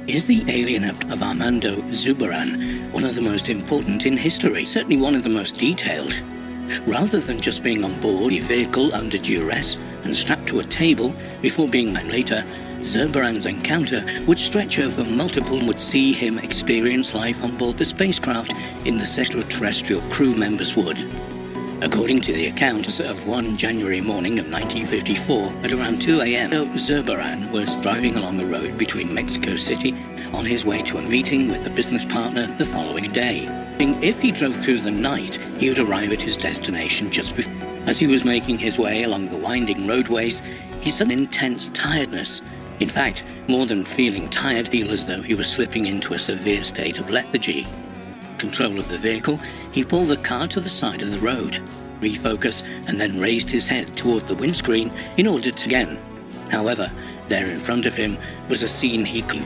Is the alien of Armando Zurbaran one of the most important in history? Certainly one of the most detailed. Rather than just being on board a vehicle under duress and strapped to a table before being later, Zurbaran's encounter would stretch over multiple and would see him experience life on board the spacecraft in the extraterrestrial crew members would. According to the accounts of one January morning of 1954, at around 2 a.m., Zurbaran was driving along a road between Mexico City on his way to a meeting with a business partner the following day. If he drove through the night, he would arrive at his destination just before. As he was making his way along the winding roadways, he saw an intense tiredness. In fact, more than feeling tired, he felt as though he was slipping into a severe state of lethargy. Control of the vehicle, he pulled the car to the side of the road, refocused, and then raised his head toward the windscreen in order to again. However, there in front of him was a scene he could.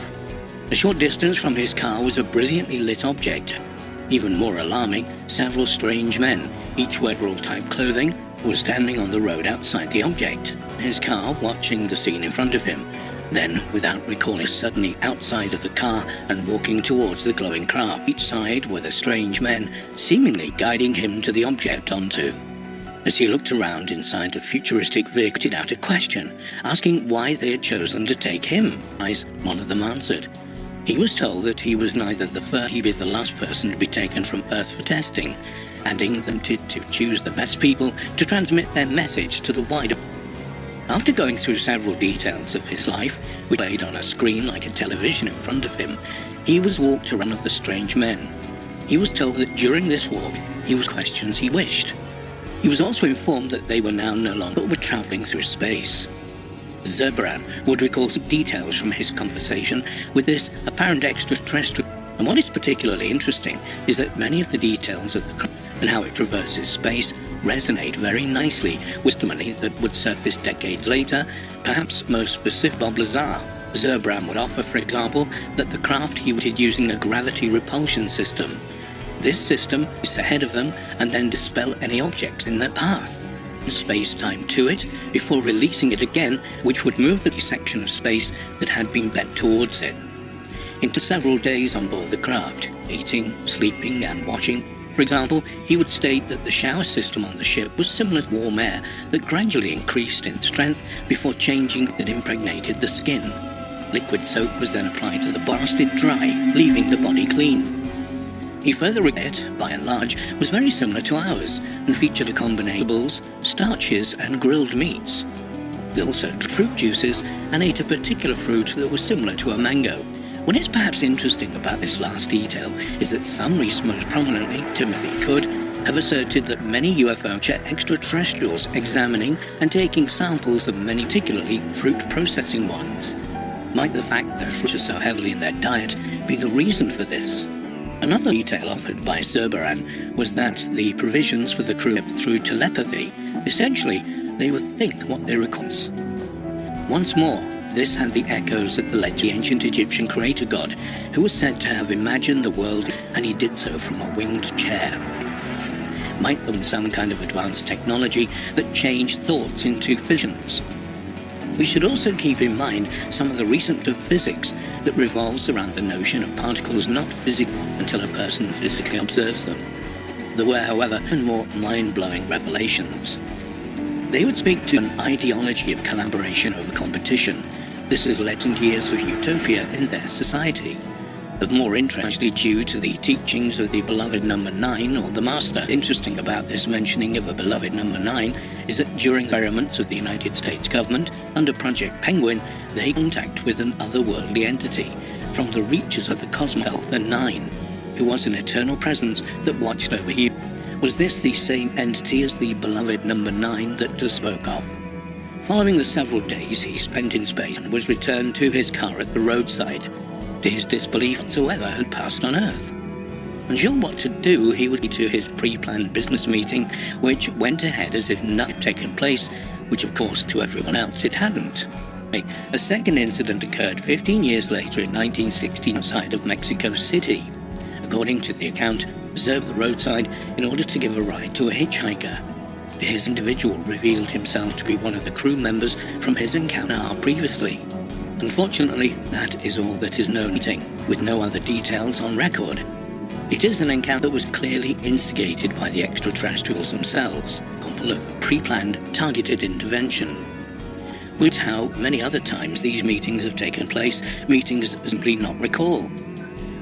A short distance from his car was a brilliantly lit object. Even more alarming, several strange men, each wearing overall-type clothing, were standing on the road outside the object. His car, watching the scene in front of him. Then, without recalling, suddenly outside of the car and walking towards the glowing craft. Each side were the strange men, seemingly guiding him to the object onto. As he looked around inside the futuristic vehicle, he out a question, asking why they had chosen to take him. One of them answered. He was told that he was neither the first nor the last person to be taken from Earth for testing, adding them to choose the best people to transmit their message to the wider. After going through several details of his life, which played on a screen like a television in front of him, he was walked around with the strange men. He was told that during this walk, he was questions he wished. He was also informed that they were now no longer but were traveling through space. Zurbaran would recall some details from his conversation with this apparent extraterrestrial. And what is particularly interesting is that many of the details of the craft and how it traverses space resonate very nicely with testimony that would surface decades later, perhaps most specific Bob Lazar. Zurbaran would offer, for example, that the craft he was using a gravity repulsion system. This system is ahead of them and then dispel any objects in their path. Space-time to it before releasing it again, which would move the section of space that had been bent towards it. Into several days on board the craft, eating, sleeping, and washing. For example, he would state that the shower system on the ship was similar to warm air that gradually increased in strength before changing that impregnated the skin. Liquid soap was then applied to the body, lasted dry, leaving the body clean. He further regarded, by and large, was very similar to ours and featured a combination of vegetables, starches, and grilled meats. They also took fruit juices and ate a particular fruit that was similar to a mango. What is perhaps interesting about this last detail is that some researchers, most prominently Timothy Could, have asserted that many UFO extraterrestrials examining and taking samples of many, particularly fruit processing ones. Might the fact that fruit are so heavily in their diet be the reason for this? Another detail offered by Zurbaran was that the provisions for the crew through telepathy. Essentially, they would think what they recall. Once more, this had the echoes of the legendary ancient Egyptian creator god, who was said to have imagined the world, and he did so from a winged chair. Might there be some kind of advanced technology that changed thoughts into visions? We should also keep in mind some of the recent physics that revolves around the notion of particles not physical until a person physically observes them. There were, however, more mind-blowing revelations. They would speak to an ideology of collaboration over competition. This has led to years of utopia in their society. Of more interest due to the teachings of the beloved number 9, or the Master. Interesting about this mentioning of a beloved number 9 is that during experiments of the United States government under Project Penguin, they contact with an otherworldly entity from the reaches of the cosmos, the 9, who was an eternal presence that watched over you. Was this the same entity as the beloved number 9 that does spoke of? Following the several days he spent in space and was returned to his car at the roadside. To his disbelief whatsoever had passed on Earth. Unsure what to do, he would go to his pre-planned business meeting, which went ahead as if nothing had taken place, which of course to everyone else it hadn't. A second incident occurred 15 years later in 1916 outside of Mexico City. According to the account, observed the roadside in order to give a ride to a hitchhiker. His individual revealed himself to be one of the crew members from his encounter previously. Unfortunately, that is all that is known, with no other details on record. It is an encounter that was clearly instigated by the extraterrestrials themselves, an example of pre-planned, targeted intervention. With how many other times these meetings have taken place, meetings simply not recall.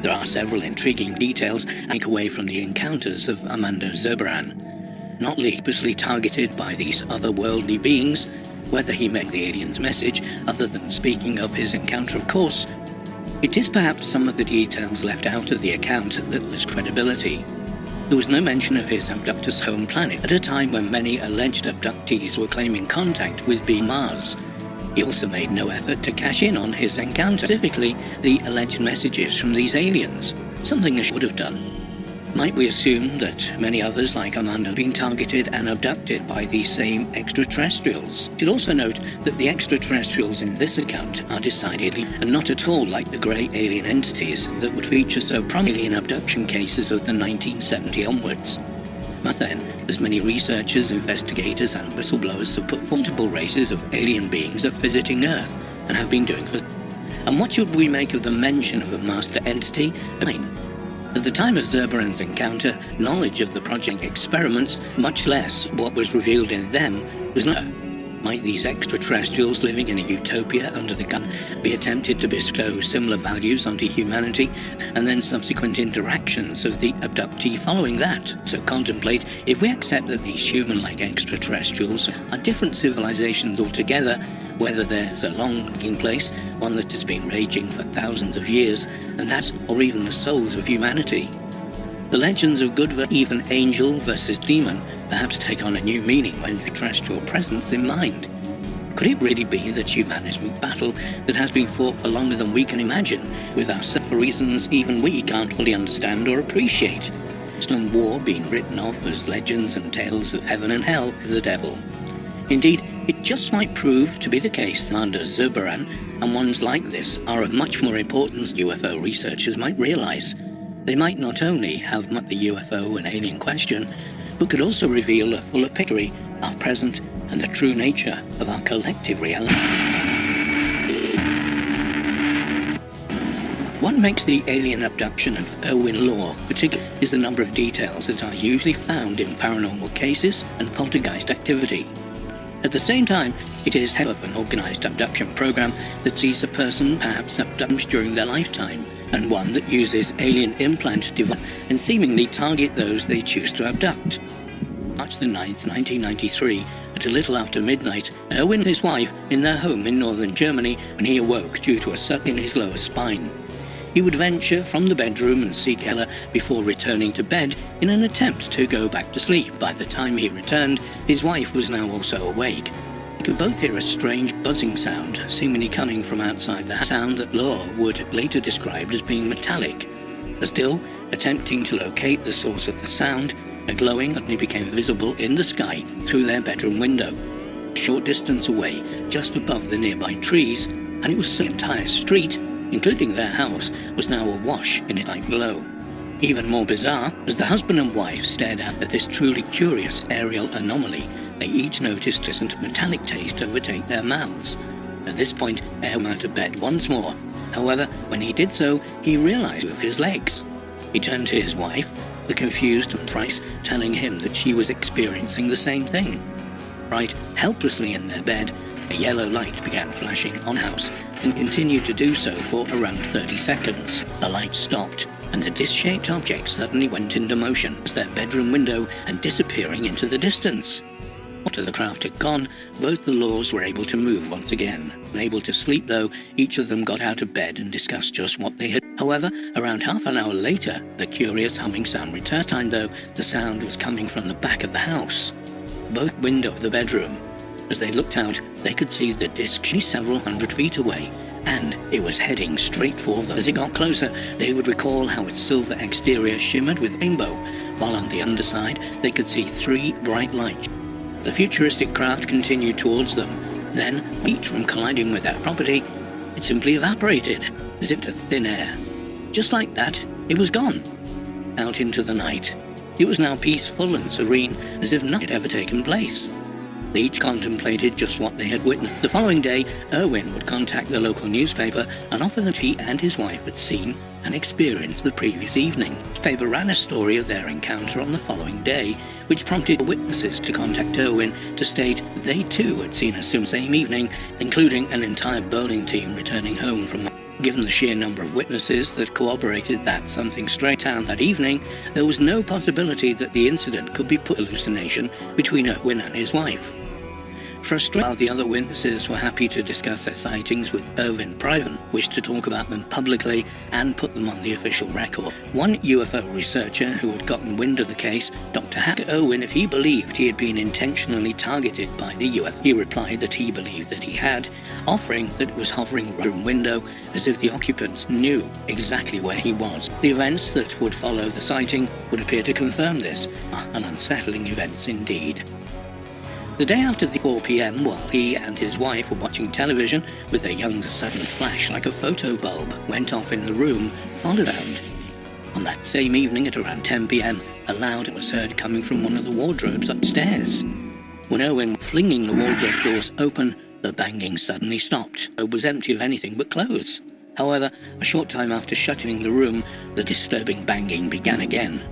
There are several intriguing details take away from the encounters of Armando Zurbaran, not purposely targeted by these otherworldly beings, whether he meant the alien's message, other than speaking of his encounter, of course. It is perhaps some of the details left out of the account that lose credibility. There was no mention of his abductor's home planet at a time when many alleged abductees were claiming contact with being Mars. He also made no effort to cash in on his encounter, specifically the alleged messages from these aliens, something he would have done. Might we assume that many others like Armando have been targeted and abducted by these same extraterrestrials? We should also note that the extraterrestrials in this account are decidedly and not at all like the grey alien entities that would feature so prominently in abduction cases of the 1970 onwards. But then, as many researchers, investigators and whistleblowers have put multiple races of alien beings are visiting Earth and have been doing for. And what should we make of the mention of a master entity? At the time of Zurbaran's encounter, knowledge of the project experiments, much less what was revealed in them, was not. Might these extraterrestrials living in a utopia under the gun be attempted to bestow similar values onto humanity, and then subsequent interactions of the abductee following that? So contemplate, if we accept that these human-like extraterrestrials are different civilizations altogether, whether there's a long in place, one that has been raging for thousands of years, and that's, or even the souls of humanity. The legends of good versus even angel versus demon perhaps take on a new meaning when the terrestrial presence in mind. Could it really be that humanity's battle that has been fought for longer than we can imagine, with ourselves for reasons even we can't fully understand or appreciate? Some war being written off as legends and tales of heaven and hell to the devil. Indeed, it just might prove to be the case under Zurbaran, and ones like this are of much more importance than UFO researchers might realize. They might not only have the UFO and alien question, but could also reveal a fuller picture of our present and the true nature of our collective reality. What makes the alien abduction of Erwin Law particular is the number of details that are usually found in paranormal cases and poltergeist activity. At the same time, it is head of an organized abduction program that sees a person perhaps abducted during their lifetime, and one that uses alien implant device and seemingly target those they choose to abduct. March the 9th, 1993, at a little after midnight, Erwin and his wife in their home in northern Germany when he awoke due to a suck in his lower spine. He would venture from the bedroom and seek Ella before returning to bed in an attempt to go back to sleep. By the time he returned, his wife was now also awake. They could both hear a strange buzzing sound, seemingly coming from outside the house, sound that Law would later describe as being metallic. Still, attempting to locate the source of the sound, a glowing suddenly became visible in the sky through their bedroom window. A short distance away, just above the nearby trees, and it was the entire street, including their house, was now awash in its light glow. Even more bizarre, as the husband and wife stared out at this truly curious aerial anomaly, they each noticed a distant metallic taste overtake their mouths. At this point, Erwin came out of bed once more. However, when he did so, he realized of his legs. He turned to his wife, the confused and Price telling him that she was experiencing the same thing. Right helplessly in their bed, a yellow light began flashing on house and continued to do so for around 30 seconds. The light stopped, and the disc-shaped object suddenly went into motion as their bedroom window and disappearing into the distance. After the craft had gone, both the Laws were able to move once again. Unable to sleep though, each of them got out of bed and discussed just what they had. However, around half an hour later, the curious humming sound returned. This time though, the sound was coming from the back of the house, both window of the bedroom. As they looked out, they could see the disc several hundred feet away, and it was heading straight for them. As it got closer, they would recall how its silver exterior shimmered with rainbow, while on the underside they could see 3 bright lights. The futuristic craft continued towards them. Then, each from colliding with their property, it simply evaporated, as if to thin air. Just like that, it was gone. Out into the night. It was now peaceful and serene, as if nothing had ever taken place. They each contemplated just what they had witnessed. The following day, Irwin would contact the local newspaper and offer that he and his wife had seen and experienced the previous evening. The paper ran a story of their encounter on the following day, which prompted witnesses to contact Irwin to state they too had seen a same evening, including an entire bowling team returning home from. Given the sheer number of witnesses that corroborated that something strange happened that evening, there was no possibility that the incident could be put hallucination between Irwin and his wife. Frustrated, while the other witnesses were happy to discuss their sightings with Irwin privately, wished to talk about them publicly and put them on the official record. One UFO researcher who had gotten wind of the case, Dr. asked Irwin if he believed he had been intentionally targeted by the UFO. He replied that he believed that he had, offering that it was hovering around the room window as if the occupants knew exactly where he was. The events that would follow the sighting would appear to confirm this, an unsettling events indeed. The day after the 4 p.m., while he and his wife were watching television with their young sudden flash like a photo bulb went off in the room, followed out. On that same evening at around 10 p.m, a loud was heard coming from one of the wardrobes upstairs. When Irwin was flinging the wardrobe doors open, the banging suddenly stopped. It was empty of anything but clothes. However, a short time after shutting the room, the disturbing banging began again.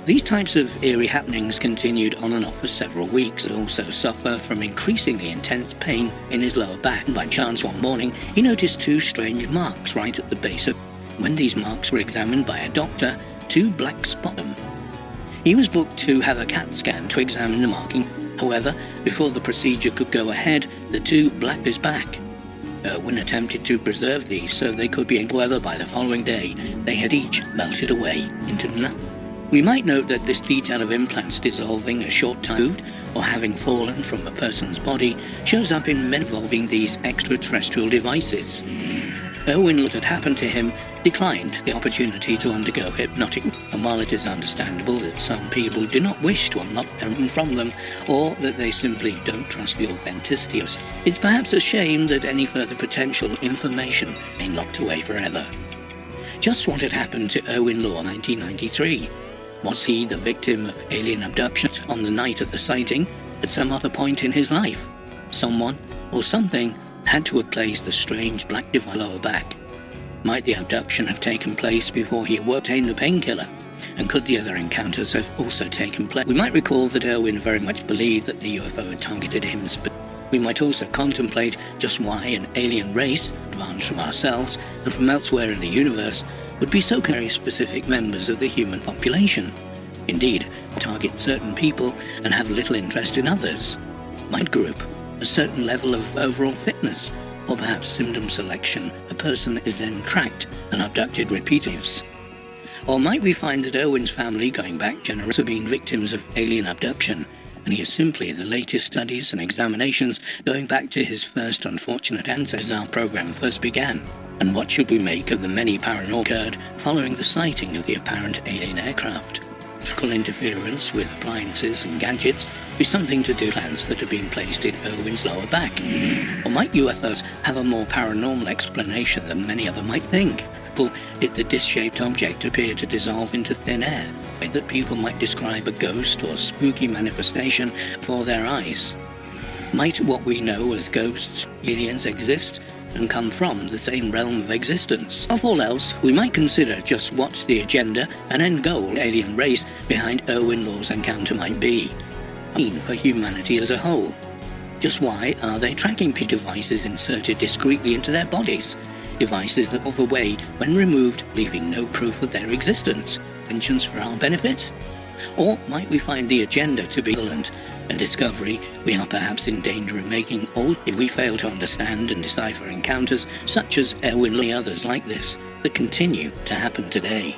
These types of eerie happenings continued on and off for several weeks. He also suffered from increasingly intense pain in his lower back. By chance one morning, he noticed two strange marks right at the base of. When these marks were examined by a doctor, two black spots. He was booked to have a CAT scan to examine the marking. However, before the procedure could go ahead, the two black his back. Irwin attempted to preserve these so they could be. However, by the following day, they had each melted away into nothing. We might note that this detail of implants dissolving a short time or having fallen from a person's body shows up in men involving these extraterrestrial devices. Irwin, what had happened to him, declined the opportunity to undergo hypnotic, and while it is understandable that some people do not wish to unlock them from them, or that they simply don't trust the authenticity of it, it's perhaps a shame that any further potential information may be locked away forever. Just what had happened to Irwin Law 1993? Was he the victim of alien abduction on the night of the sighting at some other point in his life? Someone or something had to have placed the strange black device lower back. Might the abduction have taken place before he obtained the painkiller? And could the other encounters have also taken place? We might recall that Irwin very much believed that the UFO had targeted him. We might also contemplate just why an alien race, advanced from ourselves and from elsewhere in the universe, would be so very specific members of the human population. Indeed, target certain people and have little interest in others. Might group a certain level of overall fitness, or perhaps symptom selection. A person is then tracked and abducted repeatedly. Or might we find that Irwin's family, going back generations, have been victims of alien abduction, and he is simply the latest studies and examinations going back to his first unfortunate ancestors our program first began. And what should we make of the many paranormal occurred following the sighting of the apparent alien aircraft? Electrical interference with appliances and gadgets be something to do with plants that have been placed in Irwin's lower back? Or might UFOs have a more paranormal explanation than many others might think? Did the disc-shaped object appear to dissolve into thin air, that people might describe a ghost or spooky manifestation before their eyes? Might what we know as ghosts, aliens exist and come from the same realm of existence? Of all else, we might consider just what the agenda and end goal of the alien race behind Irwin Law's encounter might be. I mean, for humanity as a whole. Just why are they tracking devices inserted discreetly into their bodies? Devices that move away when removed, leaving no proof of their existence. Intentions for our benefit? Or might we find the agenda to be violent, a discovery we are perhaps in danger of making all if we fail to understand and decipher encounters such as Irwin Law and others like this that continue to happen today?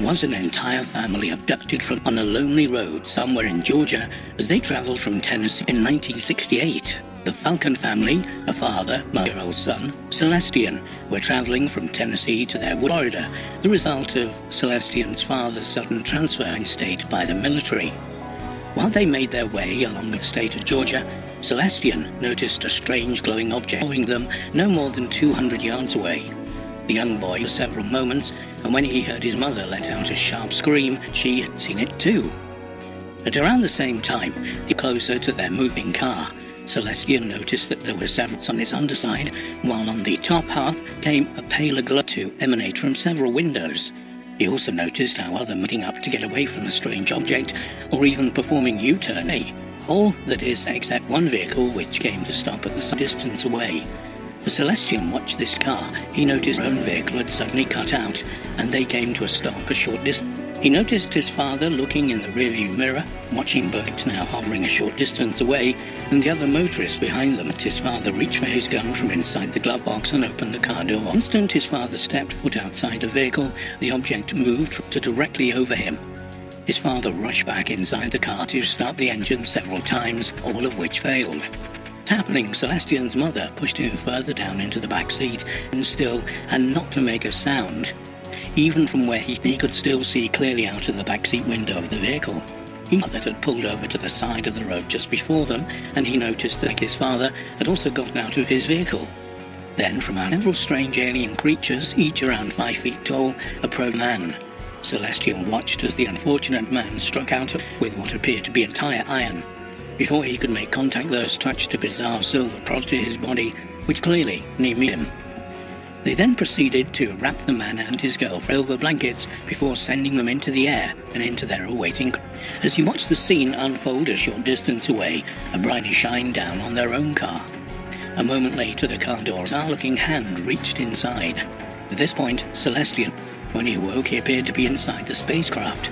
Was an entire family abducted from on a lonely road somewhere in Georgia as they traveled from Tennessee in 1968. The Falcon family, a father, mother-year-old son, Celestian, were traveling from Tennessee to their Florida, the result of Celestian's father's sudden transfer in state by the military. While they made their way along the state of Georgia, Celestian noticed a strange glowing object following them no more than 200 yards away. The young boy for several moments and when he heard his mother let out a sharp scream, she had seen it too. At around the same time, closer to their moving car, Celestian noticed that there were several on its underside, while on the top half came a paler glow to emanate from several windows. He also noticed how others meeting up to get away from the strange object, or even performing U-turn. All, that is, except one vehicle which came to stop at the distance away. As Celestian watched this car, he noticed his own vehicle had suddenly cut out, and they came to a stop a short distance. He noticed his father looking in the rearview mirror, watching both now hovering a short distance away, and the other motorist behind them. His father reached for his gun from inside the glove box and opened the car door. The instant his father stepped foot outside the vehicle, the object moved to directly over him. His father rushed back inside the car to start the engine several times, all of which failed. Happening, Celestian's mother pushed him further down into the back seat, and still, and not to make a sound. Even from where he could still see clearly out of the backseat window of the vehicle. He that had pulled over to the side of the road just before them, and he noticed that his father had also gotten out of his vehicle. Then, from out several strange alien creatures, each around 5 feet tall, approached man. Celestian watched as the unfortunate man struck out with what appeared to be entire iron. Before he could make contact, those touched a bizarre silver product to his body, which clearly near him. They then proceeded to wrap the man and his girlfriend over blankets before sending them into the air and into their awaiting. As he watched the scene unfold a short distance away, a brightness shined down on their own car. A moment later, the car door's bizarre-looking hand reached inside. At this point, Celestian, when he awoke, he appeared to be inside the spacecraft,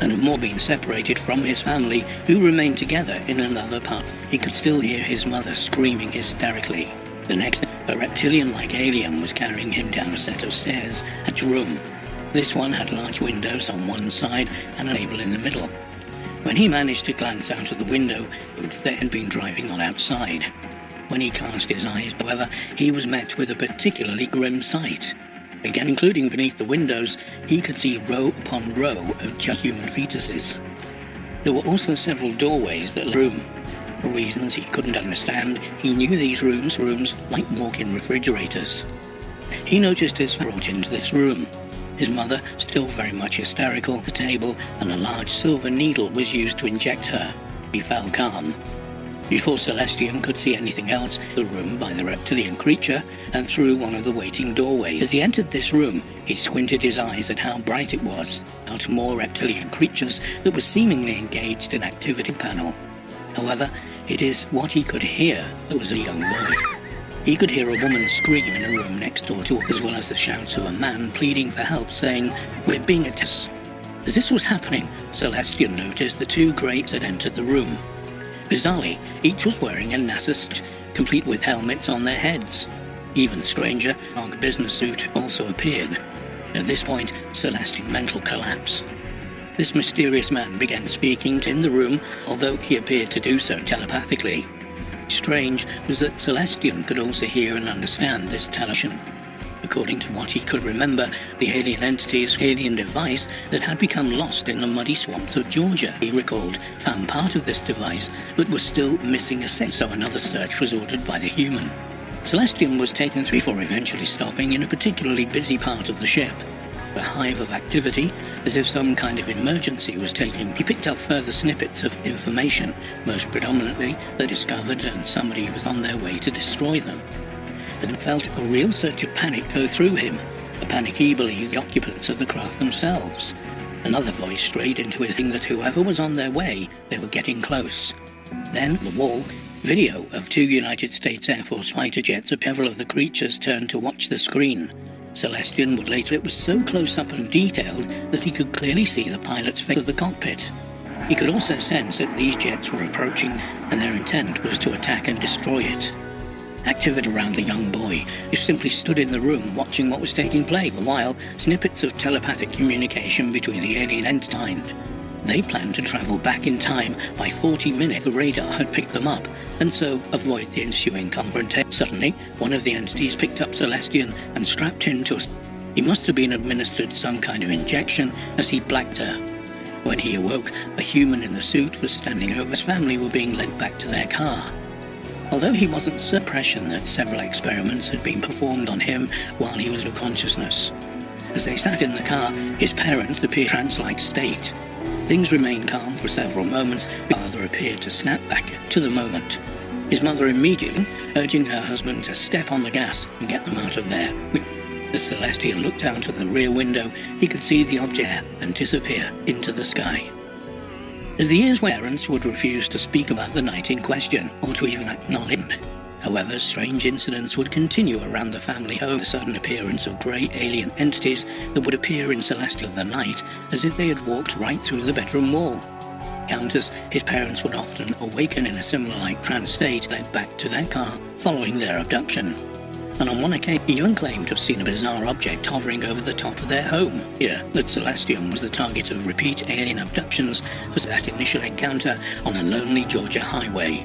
and had more been separated from his family, who remained together in another part. He could still hear his mother screaming hysterically. The next, a reptilian-like alien was carrying him down a set of stairs at a room. This one had large windows on one side and a table in the middle. When he managed to glance out of the window, they had been driving on outside. When he cast his eyes, however, he was met with a particularly grim sight. Again, including beneath the windows, he could see row upon row of human fetuses. There were also several doorways that led to the room. For reasons he couldn't understand, he knew these rooms like walk-in refrigerators. He noticed his brought into this room. His mother, still very much hysterical, the table, and a large silver needle was used to inject her. He fell calm. Before Celestian could see anything else, the room by the reptilian creature, and through one of the waiting doorways. As he entered this room, he squinted his eyes at how bright it was, out more reptilian creatures that were seemingly engaged in activity panel. However, it is what he could hear that was a young boy. He could hear a woman scream in a room next door to him, as well as the shouts of a man pleading for help, saying, "We're being attacked." As this was happening, Celestian noticed the two greats had entered the room. Bizarrely, each was wearing a NASA suit, complete with helmets on their heads. Even stranger, a dark business suit also appeared. At this point, Celestian mental collapse. This mysterious man began speaking in the room, although he appeared to do so telepathically. Strange was that Celestian could also hear and understand this television. According to what he could remember, the alien entity's alien device that had become lost in the muddy swamps of Georgia. He recalled, found part of this device, but was still missing a set, so another search was ordered by the human. Celestian was taken through before eventually stopping in a particularly busy part of the ship. A hive of activity, as if some kind of emergency was taking. He picked up further snippets of information, most predominantly they discovered and somebody was on their way to destroy them. And felt a real surge of panic go through him, a panic he believed the occupants of the craft themselves. Another voice strayed into his thing that whoever was on their way, they were getting close. Then, the wall, video of 2 United States Air Force fighter jets of several of the creatures turned to watch the screen. Celestian would later it was so close up and detailed that he could clearly see the pilot's face of the cockpit. He could also sense that these jets were approaching and their intent was to attack and destroy it. Activity around the young boy, who simply stood in the room watching what was taking place. While snippets of telepathic communication between the alien entity. They planned to travel back in time by 40 minutes. The radar had picked them up, and so avoid the ensuing confrontation. Suddenly, one of the entities picked up Celestian and strapped him to a... He must have been administered some kind of injection as he blacked her. When he awoke, a human in the suit was standing over. His family were being led back to their car. Although he wasn't suppression that several experiments had been performed on him while he was in consciousness. As they sat in the car, his parents appeared in a trance-like state. Things remained calm for several moments, but father appeared to snap back to the moment. His mother immediately urging her husband to step on the gas and get them out of there. As Celestial looked out of the rear window, he could see the object and disappear into the sky. As the years went, parents would refuse to speak about the night in question or to even acknowledge it. However, strange incidents would continue around the family home. The sudden appearance of grey alien entities that would appear in Celestial the night as if they had walked right through the bedroom wall. Countess, his parents would often awaken in a similar trance state, led back to their car following their abduction. And on one occasion, he even claimed to have seen a bizarre object hovering over the top of their home. Here, that Celestium was the target of repeat alien abductions for that initial encounter on a lonely Georgia highway.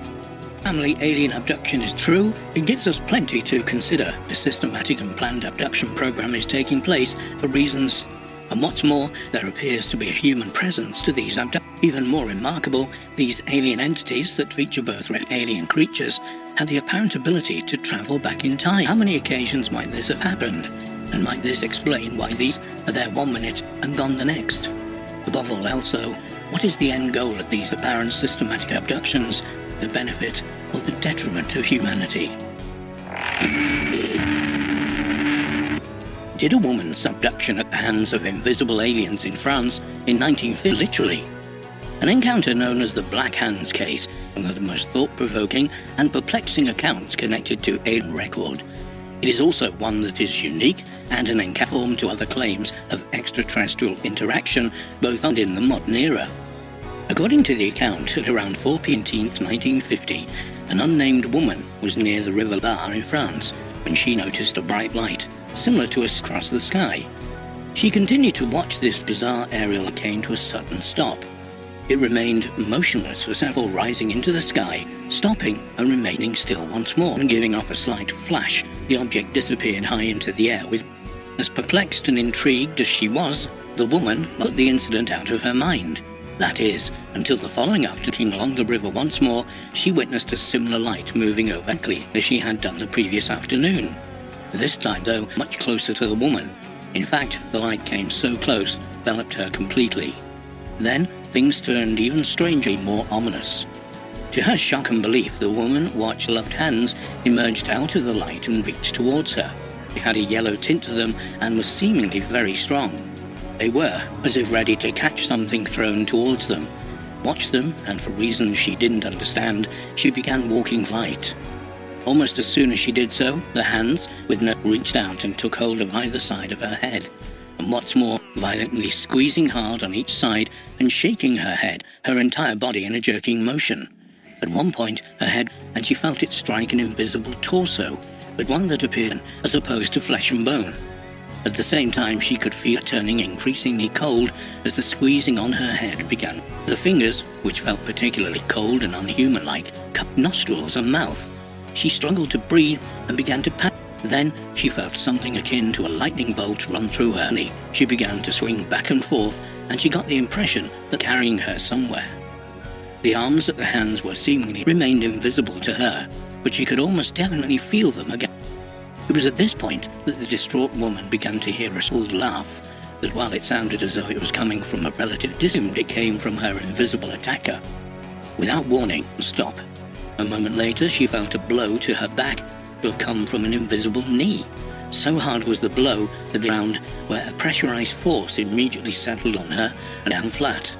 Family alien abduction is true, it gives us plenty to consider. A systematic and planned abduction program is taking place for reasons. And what's more, there appears to be a human presence to these abductions. Even more remarkable, these alien entities that feature both alien creatures have the apparent ability to travel back in time. How many occasions might this have happened? And might this explain why these are there 1 minute and gone the next? Above all else, though, what is the end goal of these apparent systematic abductions? The benefit or the detriment of humanity? Did a woman's abduction at the hands of invisible aliens in France in 1950 literally? An encounter known as the Black Hands case, one of the most thought-provoking and perplexing accounts connected to alien record. It is also one that is unique and an encounter to other claims of extraterrestrial interaction, both and in the modern era. According to the account, at around 4 p.m. 1950, an unnamed woman was near the River Bar in France when she noticed a bright light, similar to us across the sky. She continued to watch this bizarre aerial and came to a sudden stop. It remained motionless for several, rising into the sky, stopping and remaining still once more, and giving off a slight flash. The object disappeared high into the air. With as perplexed and intrigued as she was, the woman put the incident out of her mind. That is, until the following afternoon along the river once more, she witnessed a similar light moving over exactly as she had done the previous afternoon. This time, though, much closer to the woman. In fact, the light came so close, enveloped her completely. Then, things turned even strangely more ominous. To her shock and belief, the woman watched gloved hands emerged out of the light and reached towards her. They had a yellow tint to them and were seemingly very strong. They were as if ready to catch something thrown towards them. Watched them, and for reasons she didn't understand, she began walking light. Almost as soon as she did so, the hands, with no reached out and took hold of either side of her head. And what's more, violently squeezing hard on each side and shaking her head, her entire body in a jerking motion. At one point, her head, and she felt it strike an invisible torso, but one that appeared as opposed to flesh and bone. At the same time, she could feel it turning increasingly cold as the squeezing on her head began. The fingers, which felt particularly cold and unhuman-like, cupped nostrils and mouth. She struggled to breathe and began to panic. Then she felt something akin to a lightning bolt run through her knee. She began to swing back and forth, and she got the impression that carrying her somewhere. The arms at the hands were seemingly remained invisible to her, but she could almost definitely feel them again. It was at this point that the distraught woman began to hear a small laugh, that while it sounded as though it was coming from a relative distance, it came from her invisible attacker. Without warning, stop. A moment later, she felt a blow to her back to have come from an invisible knee. So hard was the blow that the ground, where a pressurized force immediately settled on her and down flat.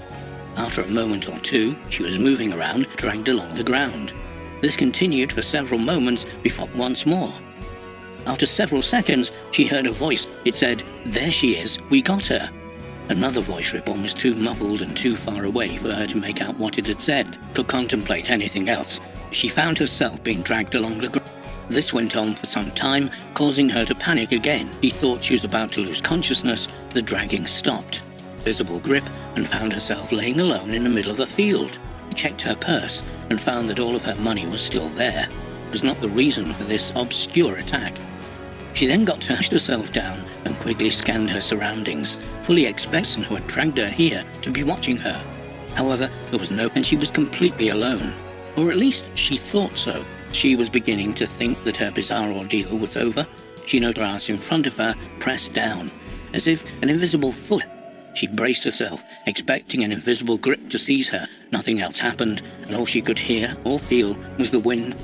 After a moment or two, she was moving around, dragged along the ground. This continued for several moments before once more. After several seconds, she heard a voice. It said, "There she is, we got her." Another voice report was too muffled and too far away for her to make out what it had said. To contemplate anything else, she found herself being dragged along the ground. This went on for some time, causing her to panic again. She thought she was about to lose consciousness. The dragging stopped. Visible grip, and found herself laying alone in the middle of a field. She checked her purse and found that all of her money was still there. It was not the reason for this obscure attack. She then got to hush herself down and quickly scanned her surroundings, fully expecting who had dragged her here to be watching her. However, there was no, and she was completely alone. Or at least she thought so. She was beginning to think that her bizarre ordeal was over. She noticed grass in front of her pressed down, as if an invisible foot. She braced herself, expecting an invisible grip to seize her. Nothing else happened, and all she could hear or feel was the wind.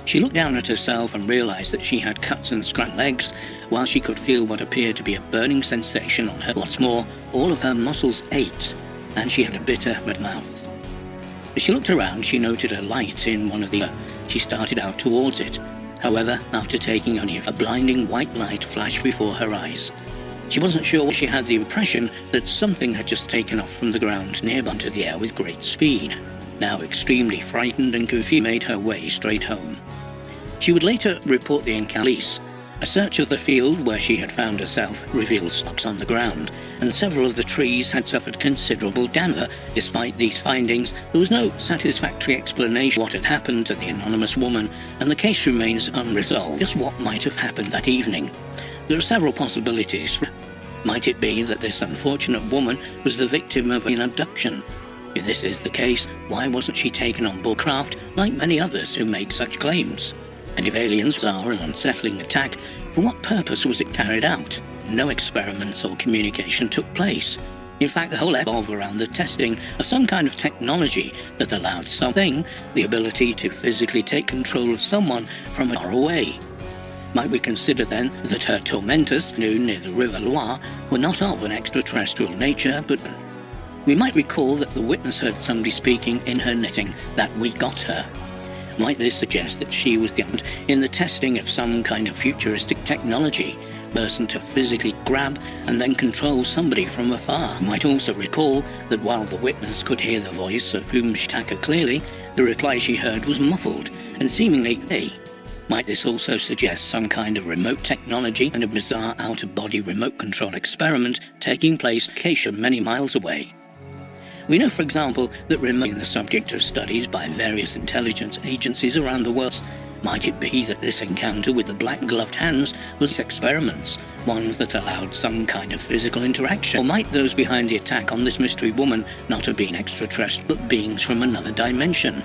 She looked down at herself and realized that she had cuts and scratched legs, while she could feel what appeared to be a burning sensation on her. What's more, all of her muscles ached, and she had a bitter red mouth. As she looked around, she noted a light in one of the... She started out towards it. However, after taking only a blinding white light flashed before her eyes. She wasn't sure. She had the impression that something had just taken off from the ground nearby into the air with great speed. Now extremely frightened and confused, made her way straight home. She would later report the encounter to police. A search of the field where she had found herself revealed stalks on the ground, and several of the trees had suffered considerable damage. Despite these findings, there was no satisfactory explanation of what had happened to the anonymous woman, and the case remains unresolved. Just what might have happened that evening? There are several possibilities. Might it be that this unfortunate woman was the victim of an abduction? If this is the case, why wasn't she taken on board craft like many others who make such claims? And if aliens are an unsettling attack, for what purpose was it carried out? No experiments or communication took place. In fact, the whole evolved around the testing of some kind of technology that allowed something the ability to physically take control of someone from far away. Might we consider then that her tormentors, who near the River Loire, were not of an extraterrestrial nature, but we might recall that the witness heard somebody speaking in her knitting that we got her. Might this suggest that she was the in the testing of some kind of futuristic technology, person to physically grab and then control somebody from afar? Might also recall that while the witness could hear the voice of whom she attacked her clearly, the reply she heard was muffled and seemingly hey. Might this also suggest some kind of remote technology and a bizarre out-of-body remote control experiment taking place location many miles away? We know, for example, that remote is the subject of studies by various intelligence agencies around the world. Might it be that this encounter with the black-gloved hands was experiments, ones that allowed some kind of physical interaction? Or might those behind the attack on this mystery woman not have been extraterrestrial, but beings from another dimension?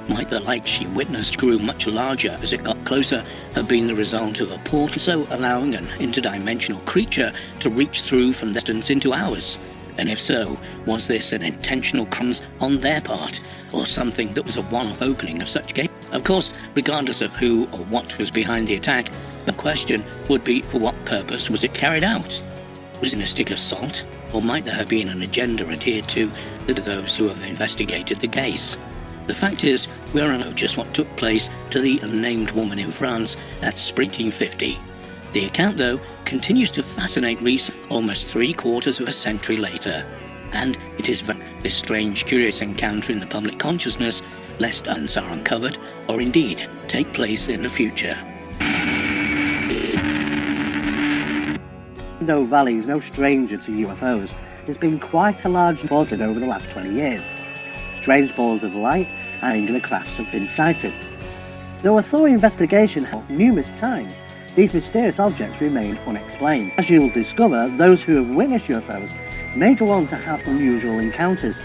Might the light she witnessed grew much larger as it got closer have been the result of a portal, so allowing an interdimensional creature to reach through from distance into ours? And if so, was this an intentional cruise on their part, or something that was a one-off opening of such gate? Of course, regardless of who or what was behind the attack, the question would be for what purpose was it carried out? Was it a mystic assault, or might there have been an agenda adhered to that of those who have investigated the case? The fact is, we don't know just what took place to the unnamed woman in France. That's 1850. The account, though, continues to fascinate researchers almost 3/4 of a century later. And it is this strange, curious encounter in the public consciousness, lest uns are uncovered, or indeed take place in the future. Though Valley is no stranger to UFOs, there's been quite a large reported over the last 20 years. Strange balls of light and angular crafts have been sighted. Though a thorough investigation held numerous times, these mysterious objects remain unexplained. As you'll discover, those who have witnessed UFOs may go on to have unusual encounters.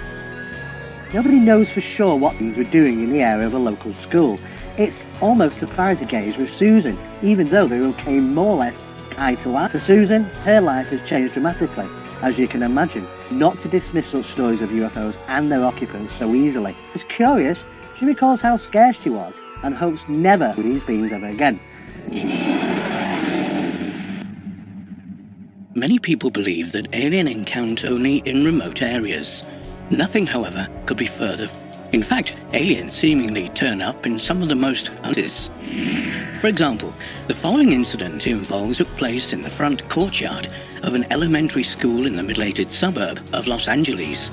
Nobody knows for sure what things were doing in the area of a local school. It's almost surprising to gauge with Susan, even though they all came more or less eye to eye. For Susan, her life has changed dramatically, as you can imagine, not to dismiss such stories of UFOs and their occupants so easily. It's curious, she recalls how scared she was and hopes never with these beings ever again. Many people believe that alien encounter only in remote areas. Nothing, however, could be further. In fact, aliens seemingly turn up in some of the most unusual. For example, the following incident took place in the front courtyard of an elementary school in the mid-Atlantic suburb of Los Angeles.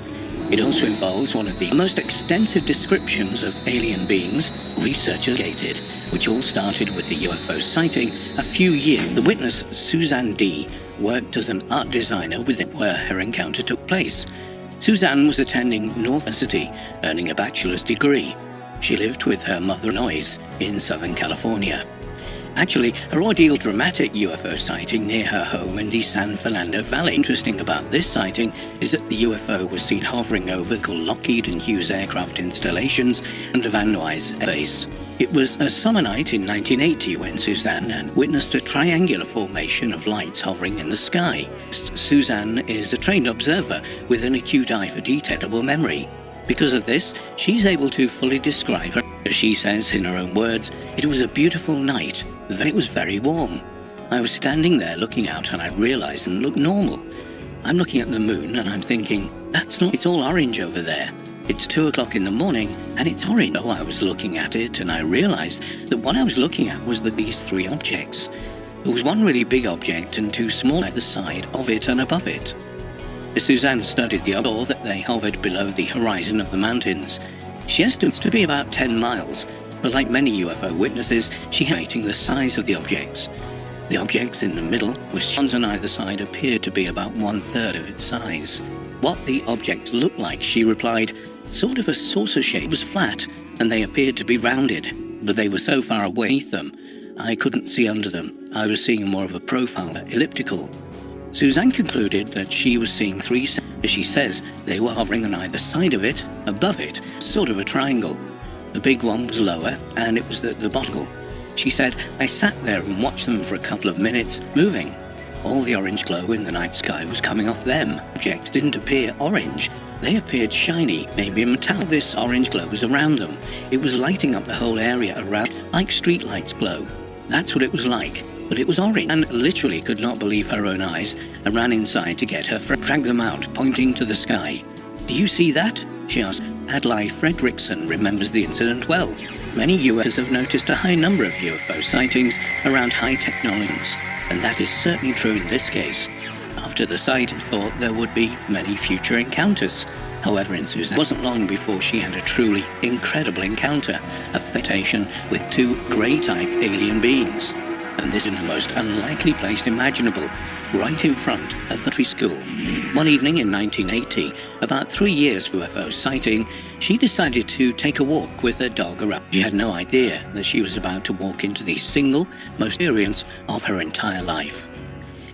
It also involves one of the most extensive descriptions of alien beings researchers gated, which all started with the UFO sighting a few years. The witness, Suzanne D., worked as an art designer where her encounter took place. Suzanne was attending North University, earning a bachelor's degree. She lived with her mother in Illinois in Southern California. Actually, her ordeal dramatic UFO sighting near her home in the San Fernando Valley. Interesting about this sighting is that the UFO was seen hovering over the Lockheed and Hughes aircraft installations and the Van Nuys Air Base. It was a summer night in 1980 when Suzanne witnessed a triangular formation of lights hovering in the sky. Suzanne is a trained observer with an acute eye for detailable memory. Because of this, she's able to fully describe her. As she says in her own words, "It was a beautiful night, then it was very warm. I was standing there looking out and I realized it looked normal. I'm looking at the moon and I'm thinking, that's not, it's all orange over there. It's 2 o'clock in the morning and it's orange." Oh, I was looking at it and I realized that what I was looking at was these three objects. There was one really big object and two small either side of it and above it. As Suzanne studied the saw that they hovered below the horizon of the mountains. She estimates to be about 10 miles, but like many UFO witnesses, she estimating the size of the objects. The objects in the middle, with ones on either side, appeared to be about 1/3 of its size. What the objects looked like, she replied, sort of a saucer shape. It was flat, and they appeared to be rounded, but they were so far away beneath them, I couldn't see under them. I was seeing more of a profile, elliptical. Suzanne concluded that she was seeing three, as she says, they were hovering on either side of it, above it, sort of a triangle. The big one was lower, and it was at the bottom. She said, I sat there and watched them for a couple of minutes, moving. All the orange glow in the night sky was coming off them. Objects didn't appear orange. They appeared shiny, maybe metallic. This orange glow was around them. It was lighting up the whole area around, like streetlights glow. That's what it was like. But it was orange, and literally could not believe her own eyes, and ran inside to get her friend, dragged them out, pointing to the sky. Do you see that? She asked. Adlai Fredrickson remembers the incident well. Many UFOs have noticed a high number of UFO sightings around high technologies, and that is certainly true in this case. After the sight, thought there would be many future encounters. However, in Suzanne, it wasn't long before she had a truly incredible encounter, a flirtation with two Grey-type alien beings. And this in the most unlikely place imaginable, right in front of the tree school. One evening in 1980, about 3 years for UFO sighting, she decided to take a walk with her dog around. She had no idea that she was about to walk into the single most experience of her entire life.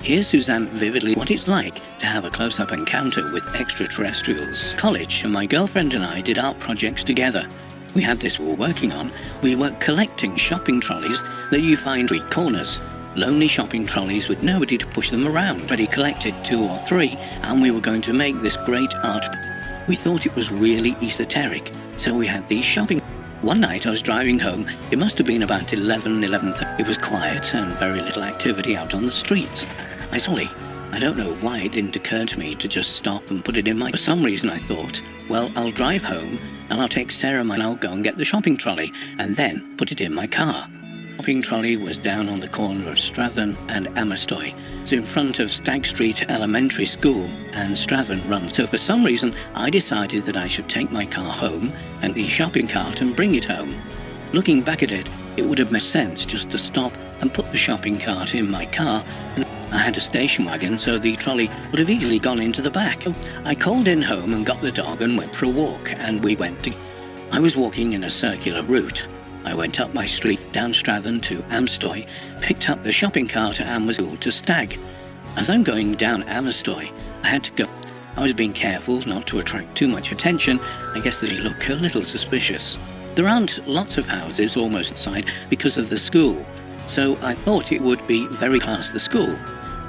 Here's Suzanne vividly what it's like to have a close-up encounter with extraterrestrials. College, and my girlfriend and I did art projects together. We had this we were working on. We were collecting shopping trolleys that you find street corners. Lonely shopping trolleys with nobody to push them around. But he collected 2 or 3, and we were going to make this great art. We thought it was really esoteric, so we had these shopping. One night I was driving home. It must have been about 11:30. It was quiet and very little activity out on the streets. I don't know why it didn't occur to me to just stop and put it in my... For some reason I thought, well, I'll drive home and I'll take Sarah and I'll go and get the shopping trolley and then put it in my car. The shopping trolley was down on the corner of Strathern and Amerstoy. It's in front of Stagg Street Elementary School and Strathern Run. So for some reason I decided that I should take my car home and the shopping cart and bring it home. Looking back at it, it would have made sense just to stop and put the shopping cart in my car. And I had a station wagon, so the trolley would have easily gone into the back. I called in home and got the dog and went for a walk, and we went to... I was walking in a circular route. I went up my street, down Strathern to Amerstoy, picked up the shopping cart and was to Stagg. As I'm going down Amerstoy, I had to go. I was being careful not to attract too much attention. I guess they look a little suspicious. There aren't lots of houses almost inside because of the school, so I thought it would be very past the school.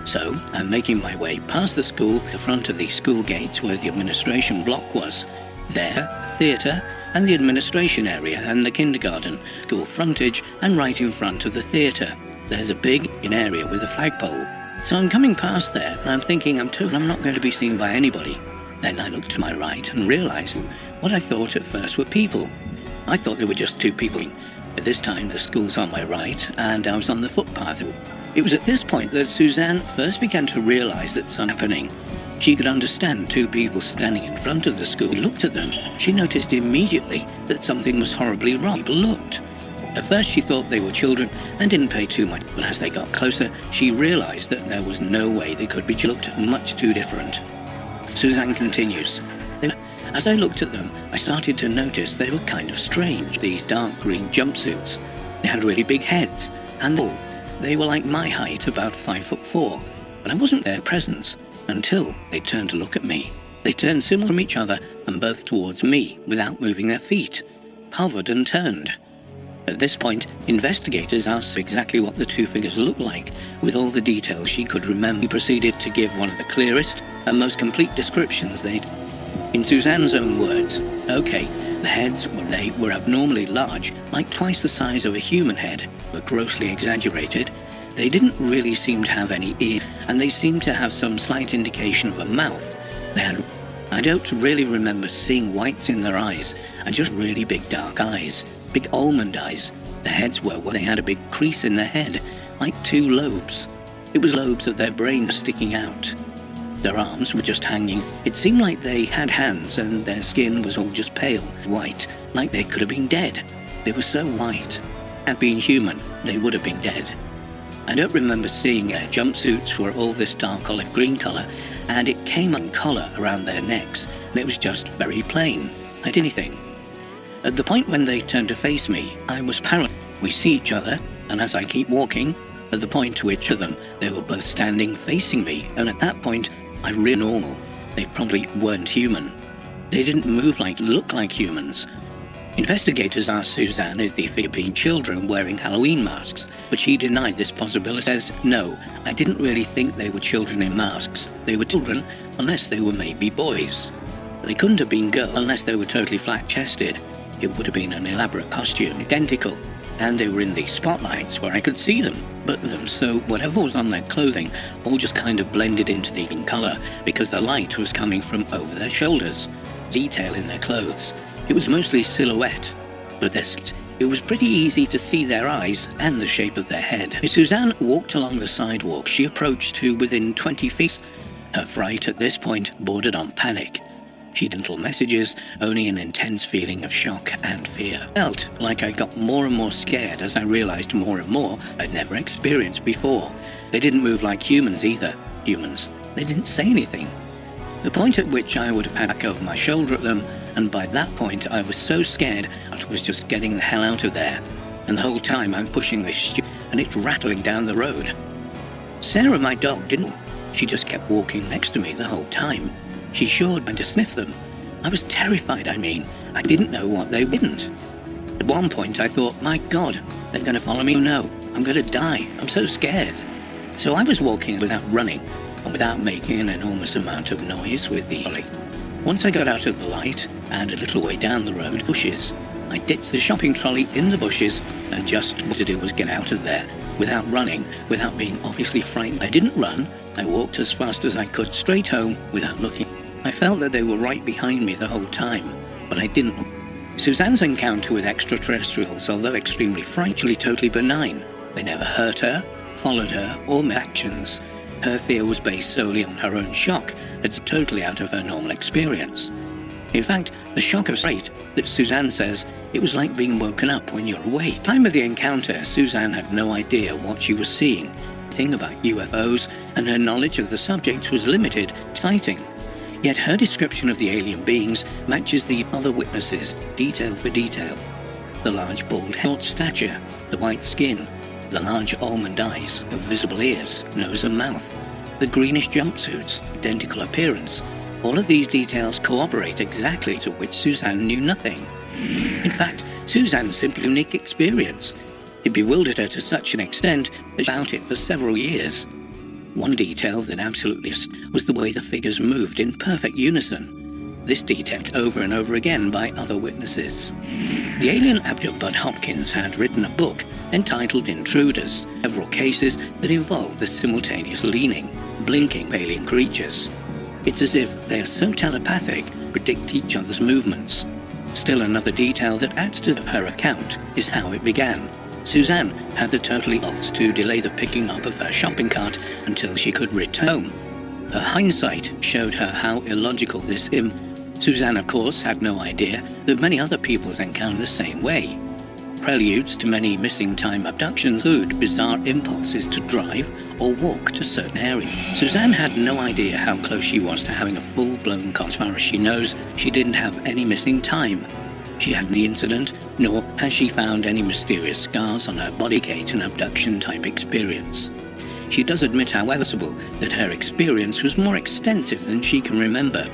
So I'm making my way past the school, the front of the school gates where the administration block was. There, theatre, and the administration area and the kindergarten, school frontage, and right in front of the theatre. There's a big area with a flagpole. So I'm coming past there, and I'm thinking I'm not going to be seen by anybody. Then I looked to my right and realized what I thought at first were people. I thought there were just 2 people. At this time, the school's on my right, and I was on the footpath. It was at this point that Suzanne first began to realize that something was happening. She could understand 2 people standing in front of the school. She looked at them. She noticed immediately that something was horribly wrong. People looked. At first she thought they were children and didn't pay too much, but as they got closer, she realized that there was no way they could be. They looked much too different. Suzanne continues. As I looked at them, I started to notice they were kind of strange. These dark green jumpsuits. They had really big heads, and they were like my height, about 5'4", but I wasn't their presence until they turned to look at me. They turned similar from each other and both towards me without moving their feet, hovered and turned. At this point, investigators asked exactly what the two figures looked like, with all the details she could remember. He proceeded to give one of the clearest and most complete descriptions they'd. In Suzanne's own words, okay, the heads were abnormally large, like twice the size of a human head, but grossly exaggerated. They didn't really seem to have any ears, and they seemed to have some slight indication of a mouth. I don't really remember seeing whites in their eyes, and just really big dark eyes, big almond eyes. The heads were where they had a big crease in their head, like two lobes. It was lobes of their brains sticking out. Their arms were just hanging. It seemed like they had hands, and their skin was all just pale white, like they could have been dead. They were so white. Had been human, they would have been dead. I don't remember seeing their jumpsuits were all this dark olive green colour, and it came on collar around their necks, and it was just very plain, like anything. At the point when they turned to face me, I was paralyzed. We see each other, and as I keep walking, at the point to which of them they were both standing facing me, and at that point I really normal. They probably weren't human. They didn't look like humans. Investigators asked Suzanne if the figure had been children wearing Halloween masks, but she denied this possibility. Says, no, I didn't really think they were children in masks. They were children unless they were maybe boys. They couldn't have been girls unless they were totally flat-chested. It would have been an elaborate costume, identical. And they were in the spotlights where I could see them, so whatever was on their clothing all just kind of blended into the colour because the light was coming from over their shoulders. Detail in their clothes. It was mostly silhouette, but it was pretty easy to see their eyes and the shape of their head. As Suzanne walked along the sidewalk, she approached to within 20 feet. Her fright at this point bordered on panic. She didn't leave messages, only an intense feeling of shock and fear. I felt like I got more and more scared as I realized more and more I'd never experienced before. They didn't move like humans either. Humans. They didn't say anything. The point at which I would have had back over my shoulder at them, and by that point I was so scared I was just getting the hell out of there. And the whole time I'm pushing this and it's rattling down the road. Sarah, my dog, didn't. She just kept walking next to me the whole time. She sure tried to sniff them. I was terrified, I didn't know what they didn't. At one point I thought, my God, they're going to follow me. No, I'm going to die. I'm so scared. So I was walking without running, and without making an enormous amount of noise with the trolley. Once I got out of the light, and a little way down the road, bushes, I ditched the shopping trolley in the bushes, and just what to do was get out of there, without running, without being obviously frightened. I didn't run. I walked as fast as I could straight home without looking. I felt that they were right behind me the whole time, but I didn't look. Suzanne's encounter with extraterrestrials, although extremely frightening, totally benign. They never hurt her, followed her, or made actions. Her fear was based solely on her own shock. It's totally out of her normal experience. In fact, the shock of sight that Suzanne says it was like being woken up when you're awake. At the time of the encounter, Suzanne had no idea what she was seeing. Thing about UFOs, and her knowledge of the subject was limited, sighting. Yet her description of the alien beings matches the other witnesses, detail for detail. The large bald head, short stature, the white skin, the large almond eyes, the visible ears, nose and mouth, the greenish jumpsuits, identical appearance. All of these details corroborate exactly to which Suzanne knew nothing. In fact, Suzanne's simply unique experience. It bewildered her to such an extent that she about it for several years. One detail that absolutely was the way the figures moved in perfect unison. This detected over and over again by other witnesses. The alien abductor Bud Hopkins had written a book entitled Intruders, several cases that involve the simultaneous leaning, blinking of alien creatures. It's as if they are so telepathic, predict each other's movements. Still another detail that adds to her account is how it began. Suzanne had the total odds to delay the picking up of her shopping cart until she could return home. Her hindsight showed her how illogical this is. Suzanne, of course, had no idea that many other people encountered the same way. Preludes to many missing time abductions include bizarre impulses to drive or walk to certain areas. Suzanne had no idea how close she was to having a full-blown coma. As far as she knows, she didn't have any missing time. She hadn't the incident, nor has she found any mysterious scars on her body. An abduction-type experience. She does admit, however, that her experience was more extensive than she can remember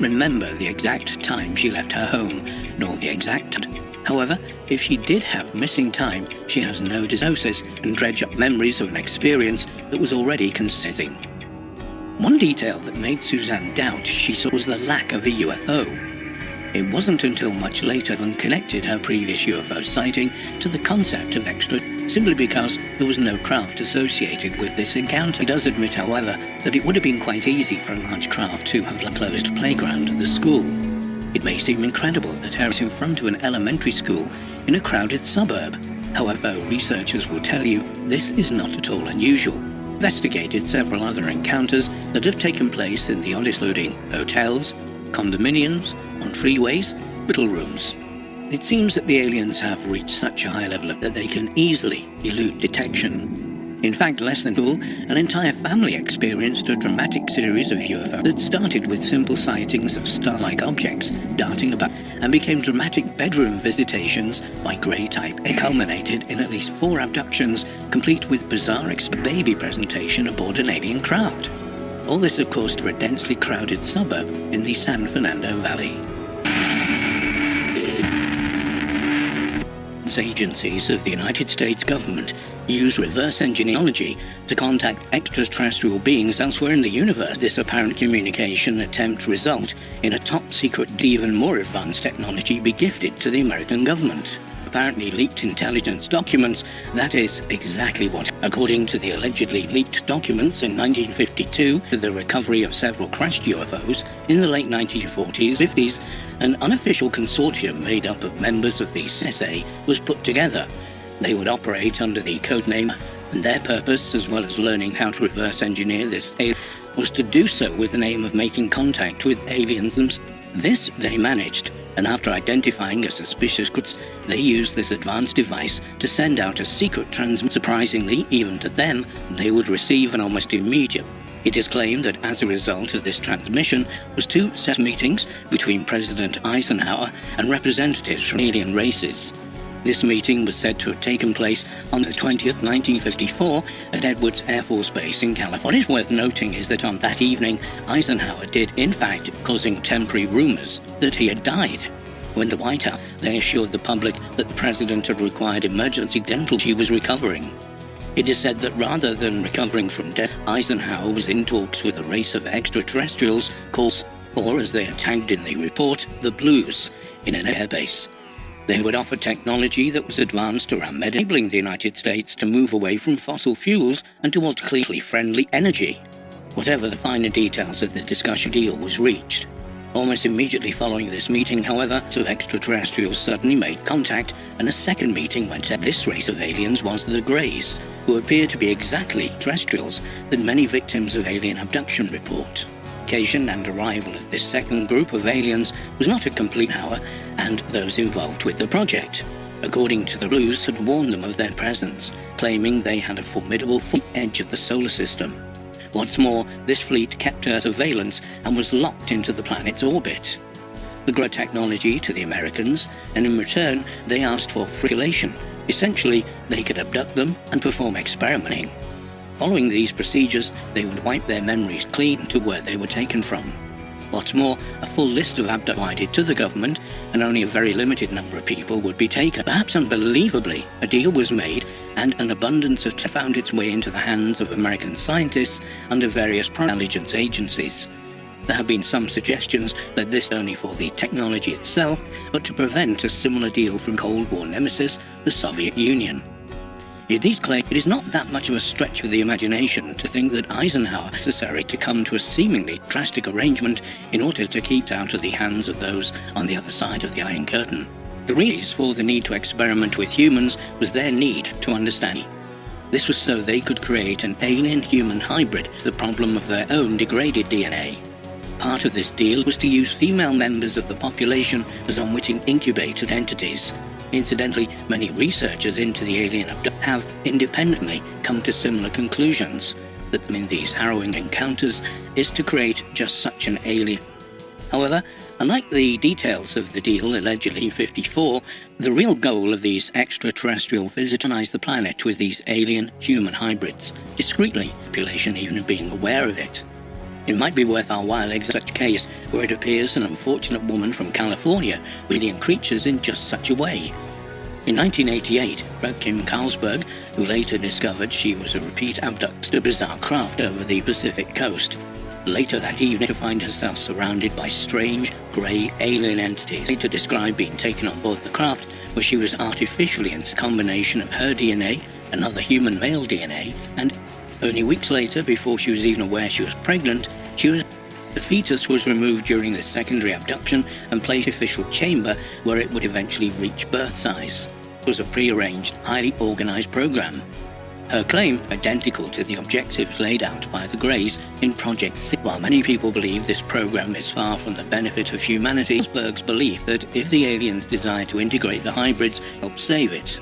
the exact time she left her home, nor the exact. However, if she did have missing time, she has no diagnosis and dredge up memories of an experience that was already consisting. One detail that made Suzanne doubt she saw was the lack of a UFO. It wasn't until much later than connected her previous UFO sighting to the concept of extra, simply because there was no craft associated with this encounter. He does admit, however, that it would have been quite easy for a large craft to have a closed playground at the school. It may seem incredible that her is in front of an elementary school in a crowded suburb. However, researchers will tell you this is not at all unusual. Investigated several other encounters that have taken place in the including hotels, condominiums, on freeways, hospital rooms. It seems that the aliens have reached such a high level that they can easily elude detection. In fact, less than two, an entire family experienced a dramatic series of UFO that started with simple sightings of star-like objects darting about and became dramatic bedroom visitations by grey type. It culminated in at least 4 abductions, complete with bizarre baby presentation aboard an alien craft. All this, of course, to a densely crowded suburb in the San Fernando Valley. Agencies of the United States government use reverse engineering to contact extraterrestrial beings elsewhere in the universe. This apparent communication attempt result in a top-secret, even more advanced technology be gifted to the American government. Apparently leaked intelligence documents, that is exactly what, according to the allegedly leaked documents in 1952, to the recovery of several crashed UFOs in the late 1940s, 50s, an unofficial consortium made up of members of the CSA was put together. They would operate under the codename, and their purpose, as well as learning how to reverse engineer this alien, was to do so with the aim of making contact with aliens themselves. This they managed, and after identifying a suspicious goods, they used this advanced device to send out a secret transmission. Surprisingly, even to them, they would receive an almost immediate. It is claimed that as a result of this transmission was 2 set meetings between President Eisenhower and representatives from alien races. This meeting was said to have taken place on the 20th, 1954, at Edwards Air Force Base in California. What is worth noting is that on that evening, Eisenhower did, in fact, causing temporary rumors that he had died. When the White House, they assured the public that the president had required emergency dental. He was recovering. It is said that rather than recovering from death, Eisenhower was in talks with a race of extraterrestrials called, or as they are tagged in the report, the Blues, in an airbase. They would offer technology that was advanced around enabling the United States to move away from fossil fuels and towards cleanly friendly energy. Whatever the finer details of the discussion, deal was reached. Almost immediately following this meeting, however, two extraterrestrials suddenly made contact, and a second meeting went to. This race of aliens was the Greys, who appear to be exactly terrestrials that many victims of alien abduction report. Occasion and arrival of this second group of aliens was not a complete hour, and those involved with the project, according to the Blues, had warned them of their presence, claiming they had a formidable edge of the solar system. What's more, this fleet kept her surveillance and was locked into the planet's orbit. They brought technology to the Americans, and in return they asked for free. Essentially, they could abduct them and perform experimenting. Following these procedures, they would wipe their memories clean to where they were taken from. What's more, a full list of abductees provided to the government, and only a very limited number of people would be taken. Perhaps unbelievably, a deal was made, and an abundance of found its way into the hands of American scientists under various intelligence agencies. There have been some suggestions that this only for the technology itself, but to prevent a similar deal from Cold War nemesis, the Soviet Union. If these claim, it is not that much of a stretch of the imagination to think that Eisenhower was necessary to come to a seemingly drastic arrangement in order to keep out of the hands of those on the other side of the Iron Curtain. The reason for the need to experiment with humans was their need to understand. This was so they could create an alien-human hybrid to the problem of their own degraded DNA. Part of this deal was to use female members of the population as unwitting incubated entities. Incidentally, many researchers into the alien abduction have independently come to similar conclusions, that in these harrowing encounters is to create just such an alien. However, unlike the details of the deal allegedly 54, the real goal of these extraterrestrial visitors colonize the planet with these alien-human hybrids, discreetly, population even being aware of it. It might be worth our while examining such a case where it appears an unfortunate woman from California with alien creatures in just such a way. In 1988, Kim Carlsberg, who later discovered she was a repeat abductor, a bizarre craft over the Pacific coast. Later that evening, to find herself surrounded by strange, grey alien entities. Later described being taken on board the craft, where she was artificially in a combination of her DNA, another human male DNA, and only weeks later, before she was even aware she was pregnant, the fetus was removed during the secondary abduction and placed in an official chamber where it would eventually reach birth size. It was a prearranged, highly organized program. Her claim identical to the objectives laid out by the Greys in Project SIG. While many people believe this program is far from the benefit of humanity, Carlsberg's belief that if the aliens desire to integrate the hybrids, help save it.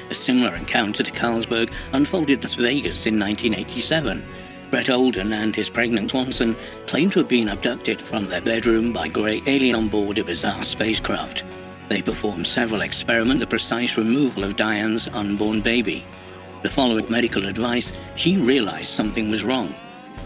A similar encounter to Carlsberg unfolded in Las Vegas in 1987. Brett Olden and his pregnant Swanson claimed to have been abducted from their bedroom by grey alien on board a bizarre spacecraft. They performed several experiments, the precise removal of Diane's unborn baby. The following medical advice, she realized something was wrong.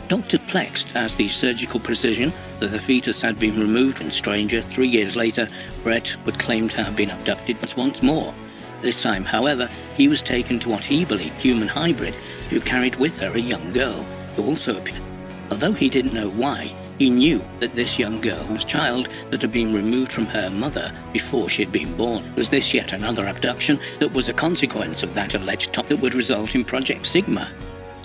Doctor perplexed as the surgical precision that the fetus had been removed from Stranger. 3 years later, Brett would claim to have been abducted once more. This time, however, he was taken to what he believed human hybrid, who carried with her a young girl, who also appeared. Although he didn't know why, he knew that this young girl was a child that had been removed from her mother before she had been born. Was this yet another abduction that was a consequence of that alleged top that would result in Project Sigma?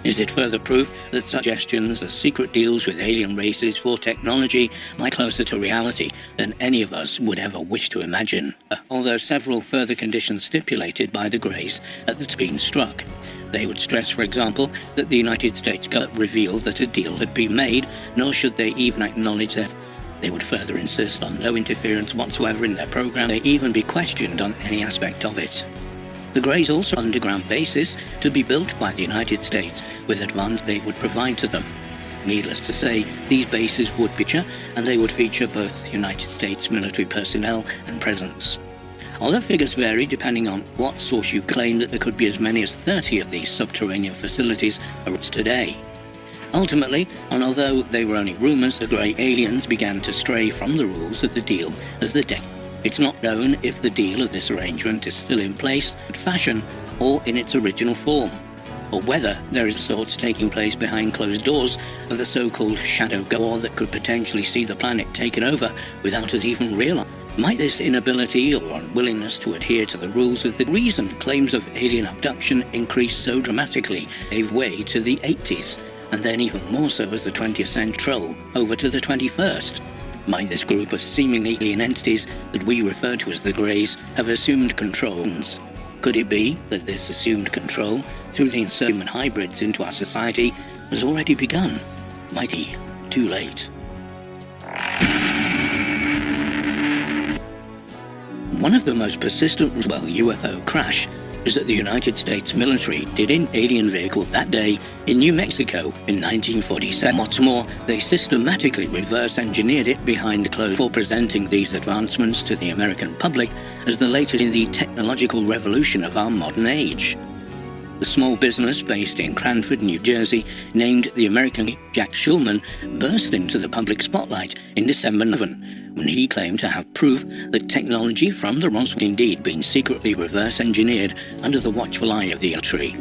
Is it further proof that suggestions of secret deals with alien races for technology might be closer to reality than any of us would ever wish to imagine? Although several further conditions stipulated by the Greys had been struck. They would stress, for example, that the United States government revealed that a deal had been made, nor should they even acknowledge that. They would further insist on no interference whatsoever in their program. They even be questioned on any aspect of it. The Greys also underground bases to be built by the United States with advance they would provide to them. Needless to say, these bases would feature, and they would feature both United States military personnel and presence. Although figures vary depending on what source you claim, that there could be as many as 30 of these subterranean facilities around today. Ultimately, and although they were only rumors, the grey aliens began to stray from the rules of the deal as the decade. It's not known if the deal of this arrangement is still in place, in fashion, or in its original form, or whether there is sorts taking place behind closed doors of the so-called shadow war that could potentially see the planet taken over without us even realizing. Might this inability or unwillingness to adhere to the rules of the reason claims of alien abduction increased so dramatically gave way to the 80s, and then even more so as the 20th century troll over to the 21st? Might this group of seemingly alien entities that we refer to as the Greys have assumed control? Could it be that this assumed control through the insert human hybrids into our society has already begun? Might be too late. One of the most persistent UFO crash is that the United States military did an alien vehicle that day in New Mexico in 1947. What's more, they systematically reverse-engineered it behind closed doors for presenting these advancements to the American public as the latest in the technological revolution of our modern age. The small business based in Cranford, New Jersey, named the American Jack Schulman, burst into the public spotlight in December 11, when he claimed to have proof that technology from the Roswell had indeed been secretly reverse-engineered under the watchful eye of the military.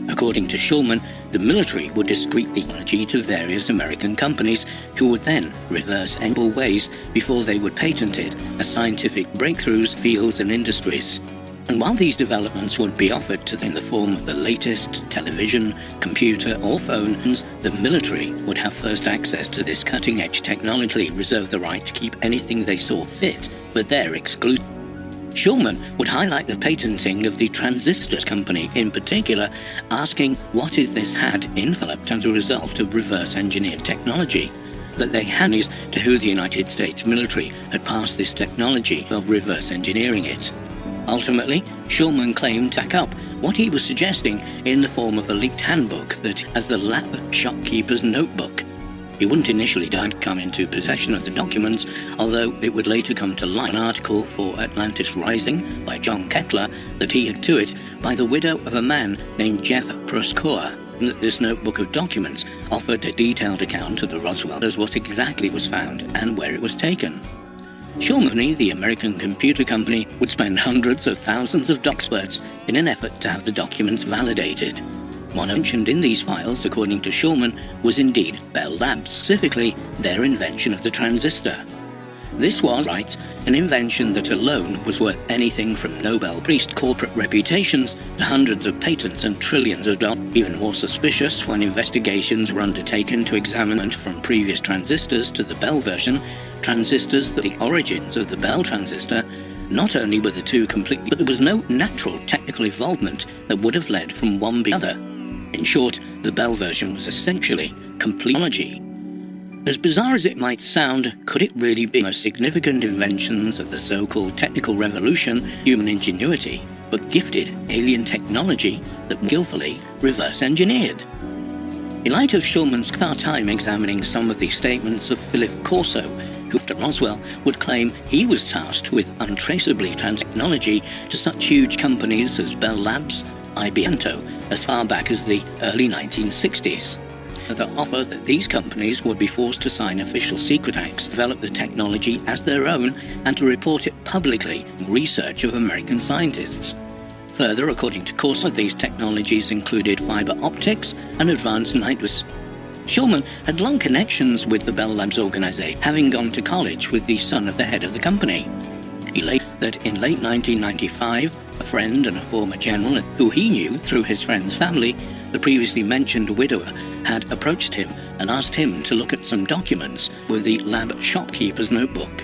According to Schulman, the military would discreetly technology to various American companies who would then reverse-engineer ways before they would patent it as scientific breakthroughs, fields and industries. And while these developments would be offered to them in the form of the latest television, computer or phones, the military would have first access to this cutting-edge technology, reserve the right to keep anything they saw fit for their exclusive. Schulman would highlight the patenting of the transistor company in particular, asking what if this had developed as a result of reverse-engineered technology, that they had to who the United States military had passed this technology of reverse-engineering it. Ultimately, Schulman claimed to back up what he was suggesting in the form of a leaked handbook that has the lap shopkeeper's notebook. He wouldn't initially come into possession of the documents, although it would later come to light an article for Atlantis Rising by John Kettler that he had to it by the widow of a man named Jeff Proskauer. that this notebook of documents offered a detailed account of the Roswell as what exactly was found and where it was taken. Schulman, the American computer company, would spend hundreds of thousands of experts in an effort to have the documents validated. One mentioned in these files, according to Schulman, was indeed Bell Labs, specifically their invention of the transistor. This was, writes, an invention that alone was worth anything from Nobel Prize corporate reputations to hundreds of patents and trillions of dollars. Even more suspicious when investigations were undertaken to examine from previous transistors to the Bell version, transistors that the origins of the Bell transistor, not only were the two completely, but there was no natural technical involvement that would have led from one to the other. In short, the Bell version was essentially complete technology. As bizarre as it might sound, could it really be the most significant inventions of the so-called technical revolution, human ingenuity, but gifted alien technology that skillfully reverse-engineered? In light of Schulman's time examining some of the statements of Philip Corso, who after Roswell would claim he was tasked with untraceably technology to such huge companies as Bell Labs, IBM, as far back as the early 1960s. The offer that these companies would be forced to sign official secret acts, develop the technology as their own, and to report it publicly in research of American scientists. Further, according to Corso, these technologies included fiber optics and advanced night vision. Schulman had long connections with the Bell Labs organization, having gone to college with the son of the head of the company. He later that in late 1995, a friend and a former general who he knew through his friend's family, the previously mentioned widower, had approached him and asked him to look at some documents with the lab shopkeeper's notebook.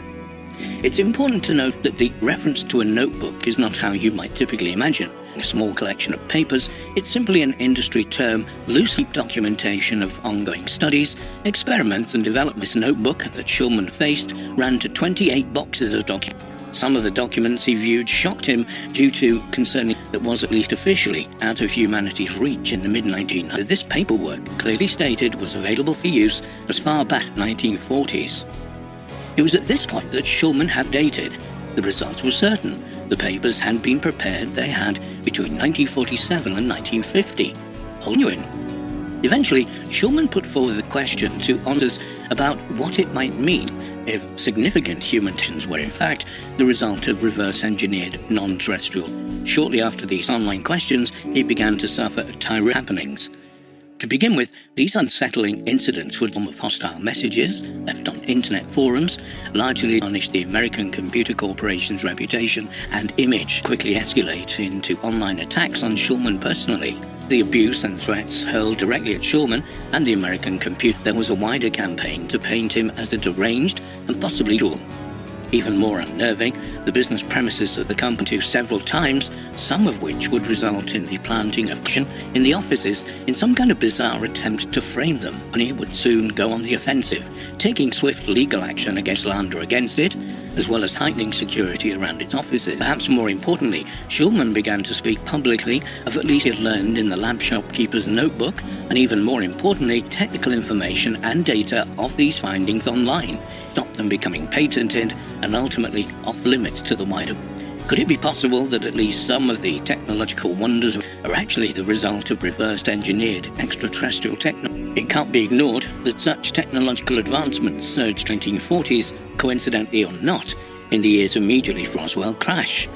It's important to note that the reference to a notebook is not how you might typically imagine a small collection of papers. It's simply an industry term, loosely documentation of ongoing studies, experiments and developments. This notebook that Schulman faced ran to 28 boxes of documents. Some of the documents he viewed shocked him due to concerning that was at least officially out of humanity's reach in the mid-1900s. This paperwork clearly stated was available for use as far back as the 1940s. It was at this point that Schulman had dated. The results were certain. The papers had been prepared, they had, between 1947 and 1950. Genuine. Eventually, Schulman put forward the question to answers about what it might mean if significant human actions were in fact the result of reverse-engineered non-terrestrial. Shortly after these online questions, he began to suffer tirade happenings. To begin with, these unsettling incidents would form of hostile messages left on internet forums, largely tarnish the American Computer Corporation's reputation and image, quickly escalate into online attacks on Schulman personally. The abuse and threats hurled directly at Schulman and the American computer. There was a wider campaign to paint him as a deranged and possibly cruel. Even more unnerving, the business premises of the company several times, some of which would result in the planting of in the offices in some kind of bizarre attempt to frame them. And he would soon go on the offensive, taking swift legal action against slander against it, as well as heightening security around its offices. Perhaps more importantly, Schulman began to speak publicly of at least he had learned in the lab shopkeeper's notebook, and even more importantly, technical information and data of these findings online, stop them becoming patented and ultimately off limits to the wider. Could it be possible that at least some of the technological wonders are actually the result of reversed engineered extraterrestrial technology? It can't be ignored that such technological advancements surged in the 1940s, coincidentally or not, in the years immediately for Roswell crash.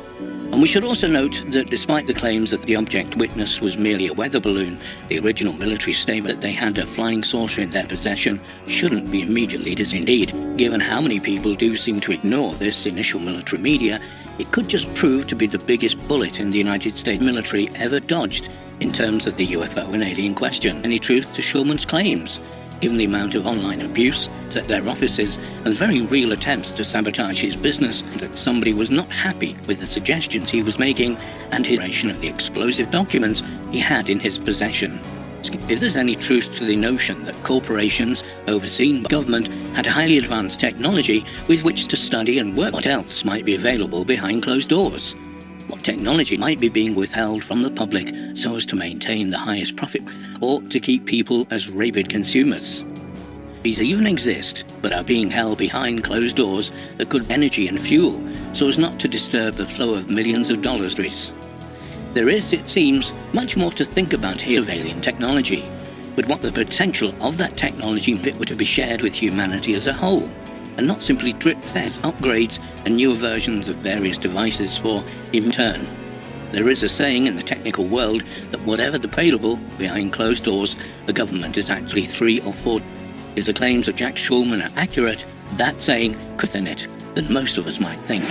And we should also note that despite the claims that the object witnessed was merely a weather balloon, the original military statement that they had a flying saucer in their possession shouldn't be immediately dismissed. Indeed, given how many people do seem to ignore this initial military media, it could just prove to be the biggest bullet in the United States military ever dodged in terms of the UFO and alien question. Any truth to Schulman's claims? Given the amount of online abuse at their offices and very real attempts to sabotage his business, that somebody was not happy with the suggestions he was making and his creation of the explosive documents he had in his possession. If there's any truth to the notion that corporations overseen by government had highly advanced technology with which to study and work, what else might be available behind closed doors? What technology might be being withheld from the public so as to maintain the highest profit or to keep people as rabid consumers? These even exist, but are being held behind closed doors that could energy and fuel so as not to disturb the flow of millions of dollars. There is, it seems, much more to think about here of alien technology, but what the potential of that technology if it were to be shared with humanity as a whole, and not simply drip-fed upgrades and newer versions of various devices for in turn. There is a saying in the technical world that whatever the available behind closed doors, the government is actually 3 or 4. If the claims of Jack Schulman are accurate, that saying could than it than most of us might think.